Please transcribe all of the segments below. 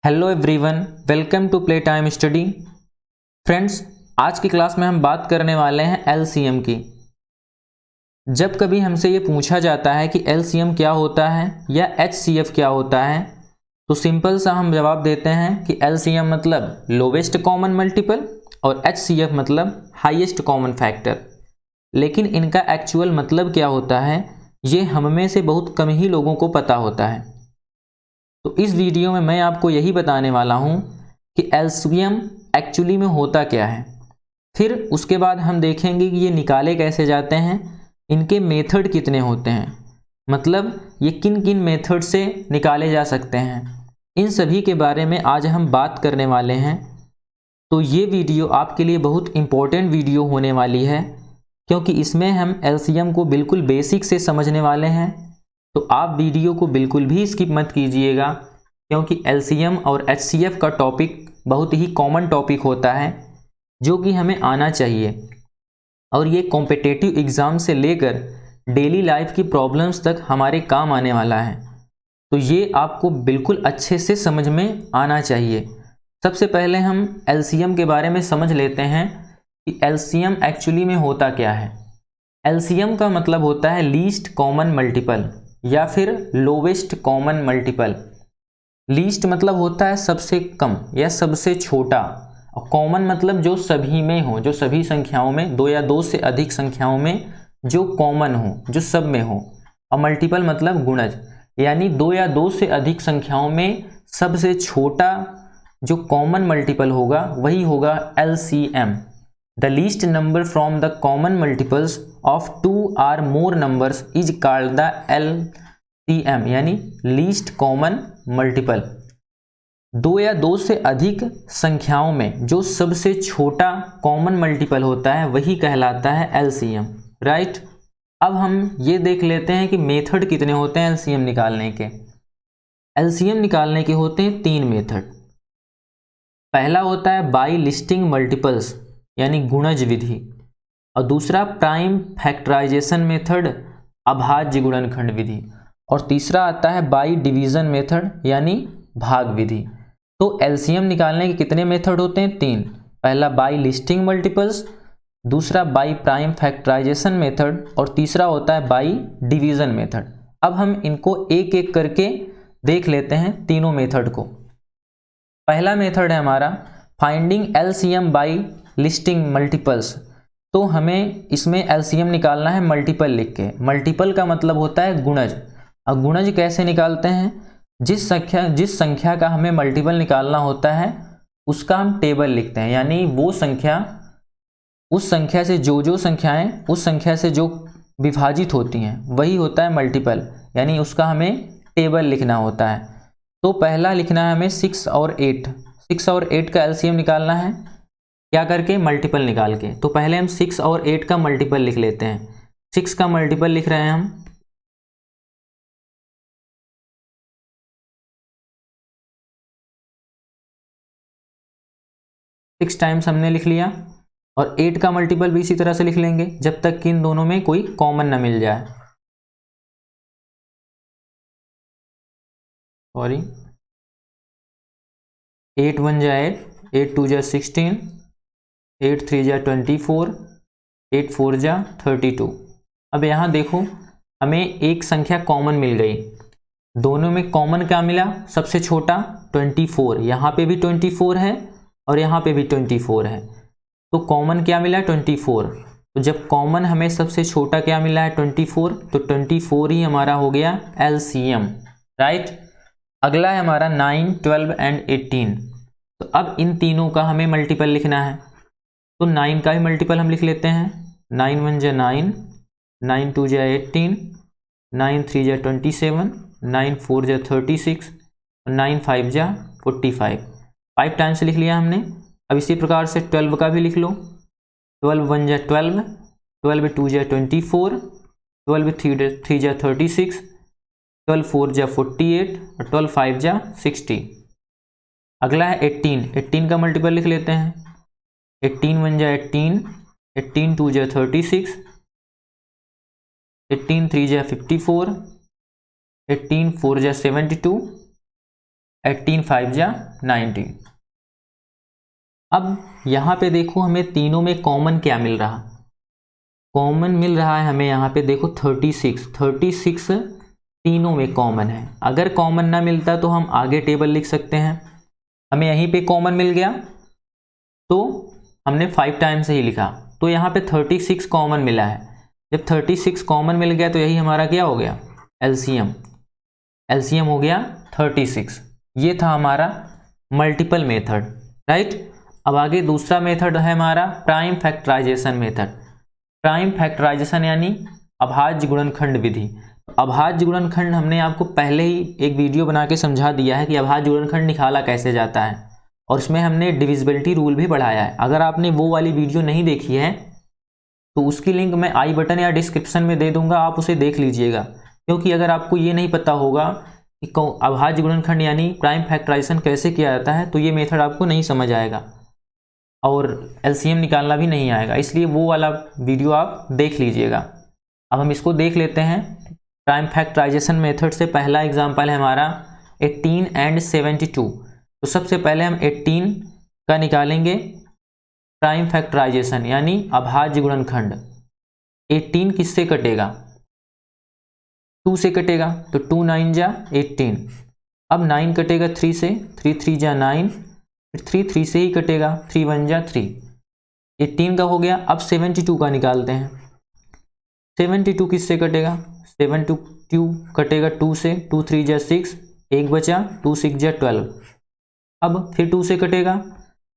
Hello everyone, welcome to play time study. Friends, आज की class में हम बात करने वाले हैं एलसीएम की। जब कभी हमसे ये पूछा जाता है कि एलसीएम क्या होता है या एचसीएफ क्या होता है, तो सिंपल सा हम जवाब देते हैं कि एलसीएम मतलब लोवेस्ट कॉमन मल्टीपल और एचसीएफ मतलब हाईएस्ट कॉमन फैक्टर। लेकिन इनका एक्चुअल मतलब क्या होता है, ये हम में से बहुत कम ही लोगों को पता होता है। तो इस वीडियो में मैं आपको यही बताने वाला हूँ कि एलसीएम एक्चुअली में होता क्या है। फिर उसके बाद हम देखेंगे कि ये निकाले कैसे जाते हैं, इनके मेथड कितने होते हैं, मतलब ये किन किन मेथड से निकाले जा सकते हैं। इन सभी के बारे में आज हम बात करने वाले हैं। तो ये वीडियो आपके लिए बहुत इम्पोर्टेंट वीडियो होने वाली है, क्योंकि इसमें हम एलसीएम को बिल्कुल बेसिक से समझने वाले हैं। तो आप वीडियो को बिल्कुल भी स्किप मत कीजिएगा, क्योंकि एलसीएम और एचसीएफ का टॉपिक बहुत ही कॉमन टॉपिक होता है जो कि हमें आना चाहिए, और ये कॉम्पिटिटिव एग्ज़ाम से लेकर डेली लाइफ की प्रॉब्लम्स तक हमारे काम आने वाला है। तो ये आपको बिल्कुल अच्छे से समझ में आना चाहिए। सबसे पहले हम एलसीएम के बारे में समझ लेते हैं कि एलसीएम एक्चुअली में होता क्या है। एलसीएम का मतलब होता है लीस्ट कॉमन मल्टीपल या फिर लोवेस्ट कॉमन मल्टीपल। लीस्ट मतलब होता है सबसे कम या सबसे छोटा, और कॉमन मतलब जो सभी में हो, जो सभी संख्याओं में, दो या दो से अधिक संख्याओं में जो कॉमन हो, जो सब में हो। और मल्टीपल मतलब गुणज, यानी दो या दो से अधिक संख्याओं में सबसे छोटा जो कॉमन मल्टीपल होगा वही होगा LCM. The least number from the common multiples of two or more numbers is called the LCM, यानी लीस्ट कॉमन मल्टीपल। दो या दो से अधिक संख्याओं में जो सबसे छोटा कॉमन मल्टीपल होता है वही कहलाता है एलसीएम, राइट। अब हम ये देख लेते हैं कि मेथड कितने होते हैं एलसीएम निकालने के। एलसीएम निकालने के होते हैं तीन मेथड। पहला होता है बाई लिस्टिंग मल्टीपल्स यानी गुणज विधि, और दूसरा प्राइम फैक्टराइजेशन मेथड अभाज्य गुणनखंड विधि, और तीसरा आता है बाई डिवीजन मेथड यानी भाग विधि। तो एलसीएम निकालने के कितने मेथड होते हैं? तीन। पहला बाई लिस्टिंग मल्टीपल्स, दूसरा बाई प्राइम फैक्टराइजेशन मेथड, और तीसरा होता है बाई डिवीजन मेथड। अब हम इनको एक एक करके देख लेते हैं तीनों मेथड को। पहला मेथड है हमारा finding LCM by listing multiples. तो हमें इसमें एलसीएम निकालना है मल्टीपल लिख के। मल्टीपल का मतलब होता है गुणज। अब गुणज कैसे निकालते हैं? जिस संख्या का हमें मल्टीपल निकालना होता है उसका हम टेबल लिखते हैं, यानी वो संख्या, उस संख्या से जो संख्याएं उस संख्या से जो विभाजित होती हैं वही होता है मल्टीपल, यानी उसका हमें टेबल लिखना होता है। तो पहला लिखना है हमें 6 और 8। 6 और 8 का एलसीएम निकालना है, क्या करके? मल्टीपल निकाल के। तो पहले हम 6 और 8 का मल्टीपल लिख लेते हैं। 6 का मल्टीपल लिख रहे हैं हम 6 टाइम्स हमने लिख लिया, और 8 का मल्टीपल भी इसी तरह से लिख लेंगे जब तक कि इन दोनों में कोई कॉमन ना मिल जाए। सॉरी, 8 1 जा 8, 8 2 जा 16, 8 3 जा 24, 8 4 जा 32। अब यहाँ देखो, हमें एक संख्या कॉमन मिल गई। दोनों में कॉमन क्या मिला? सबसे छोटा 24। यहाँ पे भी 24 है और यहाँ पे भी 24 है, तो कॉमन क्या मिला? 24। तो जब कॉमन हमें सबसे छोटा क्या मिला है? 24, तो 24 ही हमारा हो गया एलसीएम, राइट। अगला है हमारा 9 12 एंड 18। तो अब इन तीनों का हमें मल्टीपल लिखना है, तो 9 का ही मल्टीपल हम लिख लेते हैं। 9 1 जा 9, 9 2 जा 18, 9 3 जा 27, 9 4 जा 36, 9 5 जा 45। 5 टाइम्स लिख लिया हमने। अब इसी प्रकार से 12 का भी लिख लो। 12 1 जा 12, 12 2 जा 24, 12 3 जा 36, 12 4 जा 48, और 12 5 जा 60। अगला है 18। 18 का मल्टीपल लिख लेते हैं। 18 1 जा 18, 18 2 जा 36, 18 3 जा 54, 18 4 जा 72, 18 5 जा 90। अब यहाँ पे देखो हमें तीनों में कॉमन क्या मिल रहा, कॉमन मिल रहा है हमें यहाँ पे देखो 36 तीनों में कॉमन है। अगर कॉमन ना मिलता तो हम आगे टेबल लिख सकते हैं, हमें यहीं पे कॉमन मिल गया तो हमने 5 टाइम्स ही लिखा, तो यहाँ पे 36 कॉमन मिला है। जब 36 कॉमन मिल गया तो यही हमारा क्या हो गया, एलसीएम हो गया 36। ये था हमारा मल्टीपल मेथड, राइट। अब आगे दूसरा मेथड है हमारा prime factorization method. Prime factorization यानी अभाज्य गुणनखंड विधि। अभाज्य गुणनखंड हमने आपको पहले ही एक वीडियो बना के समझा दिया है कि अभाज्य गुणनखंड निकाला कैसे जाता है, और उसमें हमने डिविजिबिलिटी रूल भी बढ़ाया है। अगर आपने वो वाली वीडियो नहीं देखी है तो उसकी लिंक मैं आई बटन या डिस्क्रिप्शन में दे दूंगा, आप उसे देख लीजिएगा। क्योंकि अगर आपको ये नहीं पता होगा कि अभाज्य गुणनखंड यानी प्राइम फैक्टराइजेशन कैसे किया जाता है तो ये मेथड आपको नहीं समझ आएगा और एलसीएम निकालना भी नहीं आएगा, इसलिए वो वाला वीडियो आप देख लीजिएगा। अब हम इसको देख लेते हैं। प्राइम फैक्टराइजेशन मेथड से पहला एग्जांपल है हमारा 18 एंड 72। तो सबसे पहले हम 18 का निकालेंगे प्राइम फैक्टराइजेशन यानी अभाज्य गुणनखंड। 18 किससे कटेगा, 2 से कटेगा, तो 2 9 जा 18। अब 9 कटेगा 3 से, 3 3 जा 9, फिर 3 3 से ही कटेगा, 3 1 जा 3। 18 का हो गया। अब 72 का निकालते हैं। 72 किससे कटेगा, 72 कटेगा 2 से, 2 3 जा 6, 1 बचा, 2 6 जा 12। अब फिर 2 से कटेगा,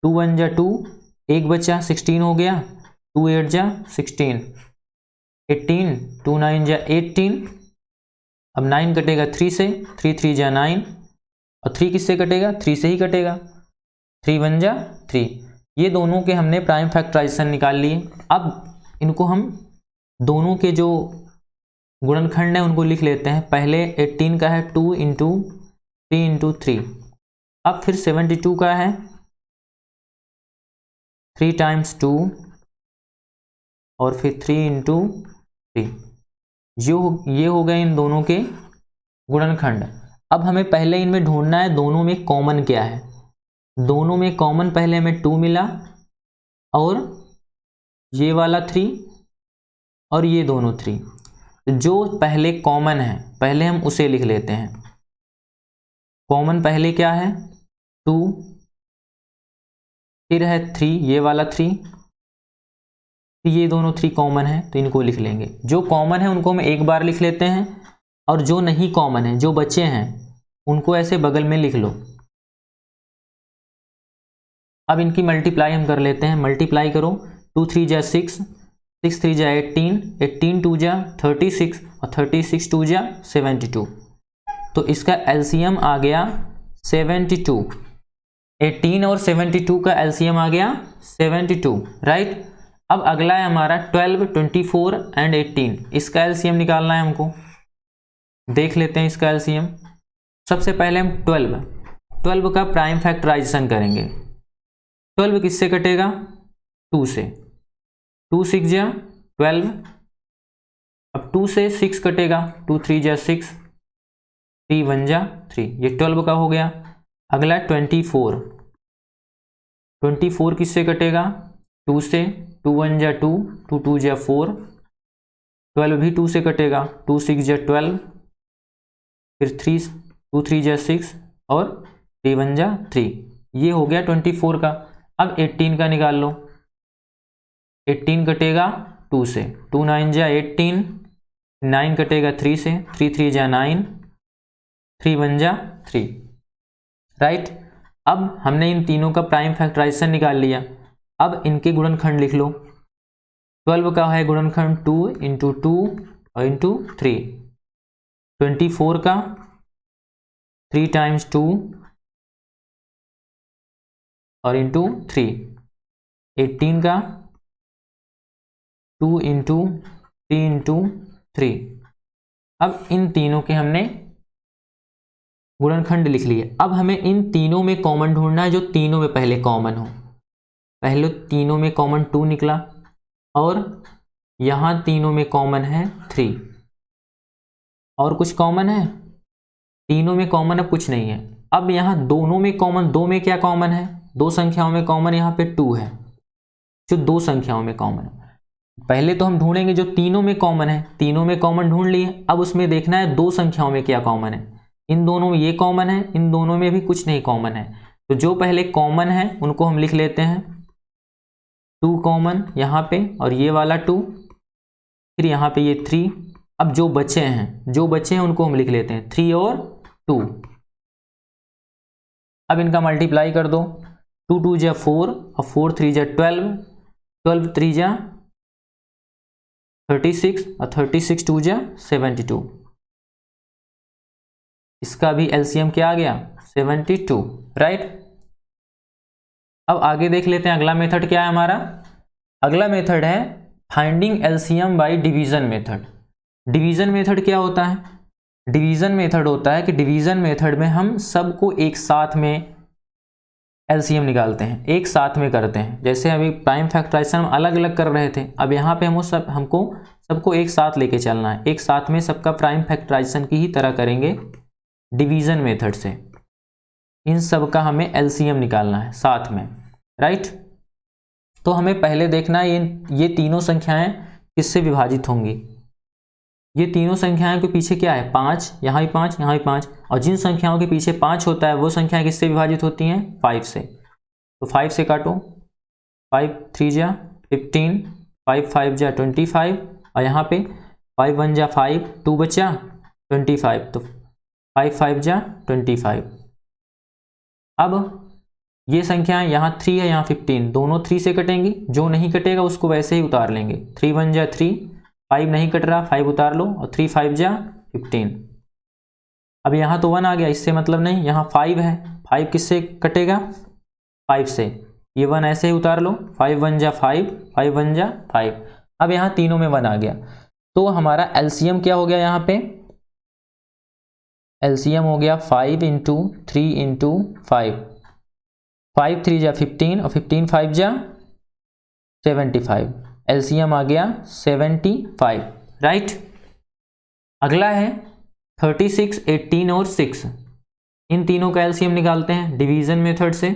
2 1 जा 2, 1 बचा, 16 हो गया, 2 8 जा 16, 18, 2 9 जा 18। अब 9 कटेगा 3 से, 3 3 जा 9, और 3 किससे कटेगा, 3 से ही कटेगा, 3 1 जा 3। ये दोनों के हमने प्राइम फैक्टराइजेशन निकाल लिए। अब इनको हम दोनों के जो गुणनखंड है उनको लिख लेते हैं। पहले 18 का है 2 इंटू 3 इंटू 3। अब फिर 72 का है 3 टाइम्स 2 और फिर 3 इंटू 3। ये हो गए इन दोनों के गुणनखंड। अब हमें पहले इनमें ढूंढना है दोनों में कॉमन क्या है। दोनों में कॉमन पहले हमें 2 मिला, और ये वाला 3 और ये दोनों 3। जो पहले कॉमन है पहले हम उसे लिख लेते हैं। कॉमन पहले क्या है, 2, फिर है 3, ये वाला 3, ये दोनों 3 कॉमन है तो इनको लिख लेंगे। जो कॉमन है उनको हम एक बार लिख लेते हैं, और जो नहीं कॉमन है, जो बचे हैं, उनको ऐसे बगल में लिख लो। अब इनकी मल्टीप्लाई हम कर लेते हैं। मल्टीप्लाई करो, 2 3 जा 6, 6 3 जा 18, 18 2 जा 36, और 36 2 जा 72। तो इसका एलसीएम आ गया 72। 18 और 72 का एलसीएम आ गया 72, राइट। अब अगला है हमारा 12, 24 एंड 18। इसका एलसीएम निकालना है हमको। देख लेते हैं इसका एलसीएम। सबसे पहले हम 12 का प्राइम फैक्टराइजेशन करेंगे। 12 किससे कटेगा, 2 से, 2 6 जा 12। अब 2 से 6 कटेगा, 2 3 जा 6, 3 1 जा 3। ये 12 का हो गया। अगला 24। 24 किससे कटेगा, 2 से, 2 1 जा 2, 2 2 जा 4। 12 भी 2 से कटेगा, 2 6 जा 12, फिर 2 3 जा 6 और 3 1 जा 3। ये हो गया 24 का। अब 18 का निकाल लो। 18 कटेगा 2 से, 2 9 जा 18, 9 कटेगा 3 से, 3 3 जा 9, 3 1 जा 3, राइट। अब हमने इन तीनों का प्राइम फैक्टराइजेशन निकाल लिया। अब इनके गुणनखंड लिख लो। 12 का है गुणनखंड 2 इंटू 2 और इंटू 3। 24 का 3 टाइम्स 2 और इंटू 3। 18 का 2 इंटू 3 इंटू 3। अब इन तीनों के हमने गुणनखंड लिख लिए। अब हमें इन तीनों में कॉमन ढूंढना है, जो तीनों में पहले कॉमन हो। पहले तीनों में कॉमन 2 निकला, और यहाँ तीनों में कॉमन है 3। और कुछ कॉमन है, तीनों में कॉमन अब कुछ नहीं है। अब यहाँ दोनों में कॉमन, दो में क्या कॉमन है, दो संख्याओं में कॉमन यहाँ पे 2 है, जो दो संख्याओं में कॉमन है। पहले तो हम ढूंढेंगे जो तीनों में कॉमन है, तीनों में कॉमन ढूंढ लिए। अब उसमें देखना है दो संख्याओं में क्या कॉमन है। इन दोनों में ये कॉमन है, इन दोनों में भी कुछ नहीं कॉमन है, तो जो पहले कॉमन है उनको हम लिख लेते हैं 2 कॉमन यहाँ पे, और ये वाला 2, फिर यहाँ पे ये 3। अब जो बचे हैं उनको हम लिख लेते हैं 3 और 2। अब इनका मल्टीप्लाई कर दो, 2 2 जा 4 और 4 3 जा 12, 12 3 जा 36 और 36 2 जा 72। इसका भी एलसीएम क्या आ गया, 72, राइट। अब आगे देख लेते हैं अगला मेथड क्या है हमारा। अगला मेथड है finding LCM by division method. Division method क्या होता है, डिवीजन मेथड होता है कि डिवीजन मेथड में हम सबको एक साथ में एलसीएम निकालते हैं, एक साथ में करते हैं। जैसे अभी प्राइम फैक्टराइजेशन हम अलग अलग कर रहे थे, अब यहाँ पे हमको सबको एक साथ लेके चलना है, एक साथ में सबका प्राइम फैक्टराइजेशन की ही तरह करेंगे डिवीजन मेथड से। इन सब का हमें एलसीएम निकालना है साथ में, राइट। तो हमें पहले देखना है ये तीनों संख्याएं किससे विभाजित होंगी। ये तीनों संख्याओं के पीछे क्या है, 5, यहाँ भी 5, यहाँ भी 5, और जिन संख्याओं के पीछे 5 होता है वो संख्याएं किससे विभाजित होती हैं, 5 से। तो 5 से काटो, 5 3 जा 15, 5 5 जा 25, और यहाँ पे 5 1 जा 5, 2 बचा 25, तो 5 5 जा 25। अब ये संख्याएं यहाँ 3 है, यहाँ 15, दोनों 3 से कटेंगी, जो नहीं कटेगा उसको वैसे ही उतार लेंगे। 3 1 जा 3, 5 नहीं कट रहा, 5 उतार लो, और 3 5 जा 15। अब यहाँ तो 1 आ गया, इससे मतलब नहीं, यहाँ 5 है, 5 किससे कटेगा, 5 से, ये 1 ऐसे ही उतार लो, 5 1 जा 5, 5 1 जा 5। अब यहाँ तीनों में 1 आ गया, तो हमारा एलसीएम क्या हो गया, यहाँ पे एलसीएम हो गया 5 × 3 × 5, 5 3 जा 15, और 15 5 जा 75। एलसीएम आ गया 75, राइट। अगला है 36 18 और 6। इन तीनों का एलसीएम निकालते हैं डिवीजन मेथड से।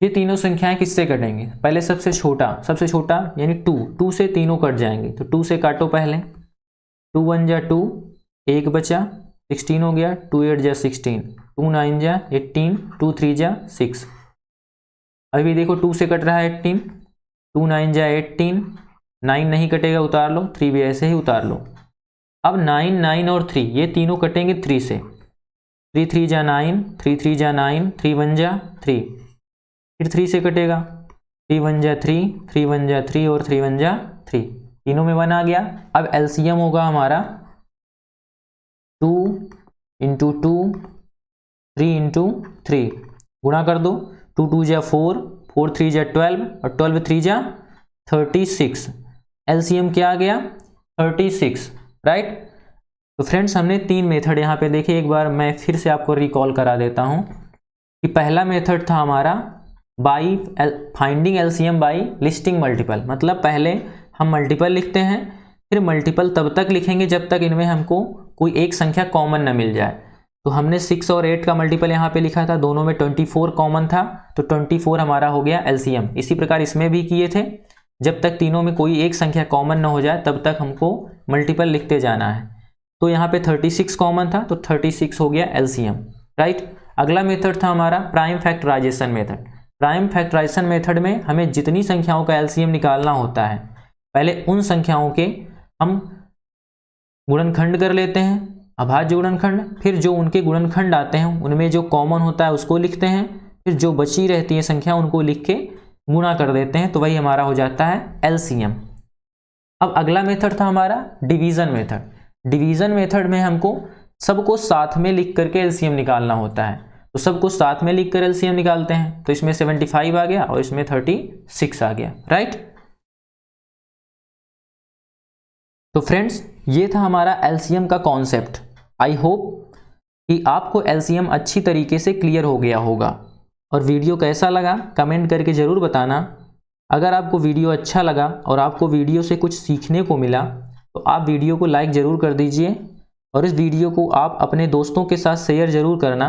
ये तीनों संख्याएं किससे कटेंगे, पहले सबसे छोटा यानी 2 से तीनों कट जाएंगे, तो 2 से काटो पहले, 2 1 जा 2, 1 बचा 16 हो गया, 2 8 जा 16, 2 9 जा 18, 2 3 जा 6। अभी देखो 2 से कट रहा है 18, 2 9 जा 18, 9 नहीं कटेगा उतार लो, 3 भी ऐसे ही उतार लो। अब 9 9 और 3 ये तीनों कटेंगे 3 से, 3 3 जा 9, 3 3 जा 9, 3 1 जा 3, फिर 3 से कटेगा, 3 1 जा 3, 3 1 जा 3 और 3 1 जा 3, तीनों में 1 आ गया। अब एलसीएम होगा हमारा 2 × 2, 3 × 3, गुणा कर दो, 2 2 जा 4, 4 3 जा 12, और 12 3 जा 36। एलसीएम क्या आ गया, 36, राइट। तो फ्रेंड्स हमने 3 मेथड यहाँ पे देखे, एक बार मैं फिर से आपको रिकॉल करा देता हूँ कि पहला मेथड था हमारा finding LCM bye listing multiple, मतलब पहले हम मल्टीपल लिखते हैं, फिर मल्टीपल तब तक लिखेंगे जब तक इनमें हमको कोई एक संख्या कॉमन न मिल जाए। तो हमने 6 और 8 का मल्टीपल यहाँ पे लिखा था, दोनों में 24 कॉमन था, तो 24 हमारा हो गया एलसीएम। इसी प्रकार इसमें भी किए थे, जब तक तीनों में कोई एक संख्या कॉमन न हो जाए तब तक हमको मल्टीपल लिखते जाना है। तो यहाँ पे 36 कॉमन था, तो 36 हो गया एलसीएम, राइट। अगला मेथड था हमारा prime factorization method. Prime factorization method में हमें जितनी संख्याओं का एलसीएम निकालना होता है, पहले उन संख्याओं के हम गुणनखंड कर लेते हैं, अभाज्य गुणनखंड, फिर जो उनके गुणनखंड आते हैं उनमें जो कॉमन होता है उसको लिखते हैं, फिर जो बची रहती है संख्या उनको लिख के गुणा कर देते हैं, तो वही हमारा हो जाता है एलसीएम। अब अगला मेथड था हमारा डिवीजन मेथड। डिवीजन मेथड में हमको सबको साथ में लिख करके एलसीएम निकालना होता है, तो सबको साथ में लिख कर एलसीएम निकालते हैं, तो इसमें 75 आ गया और इसमें 36 आ गया, राइट। तो फ्रेंड्स ये था हमारा एलसीएम का कॉन्सेप्ट। आई होप कि आपको एलसीएम अच्छी तरीके से क्लियर हो गया होगा। और वीडियो कैसा लगा कमेंट करके ज़रूर बताना। अगर आपको वीडियो अच्छा लगा और आपको वीडियो से कुछ सीखने को मिला तो आप वीडियो को लाइक ज़रूर कर दीजिए और इस वीडियो को आप अपने दोस्तों के साथ शेयर ज़रूर करना,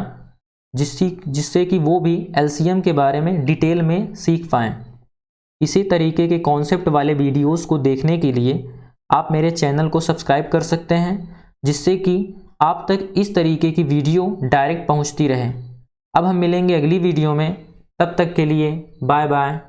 जिससे कि वो भी एलसीएम के बारे में डिटेल में सीख पाएँ। इसी तरीके के कॉन्सेप्ट वाले वीडियोस को देखने के लिए आप मेरे चैनल को सब्सक्राइब कर सकते हैं, जिससे कि आप तक इस तरीके की वीडियो डायरेक्ट पहुंचती रहे। अब हम मिलेंगे अगली वीडियो में, तब तक के लिए बाय बाय।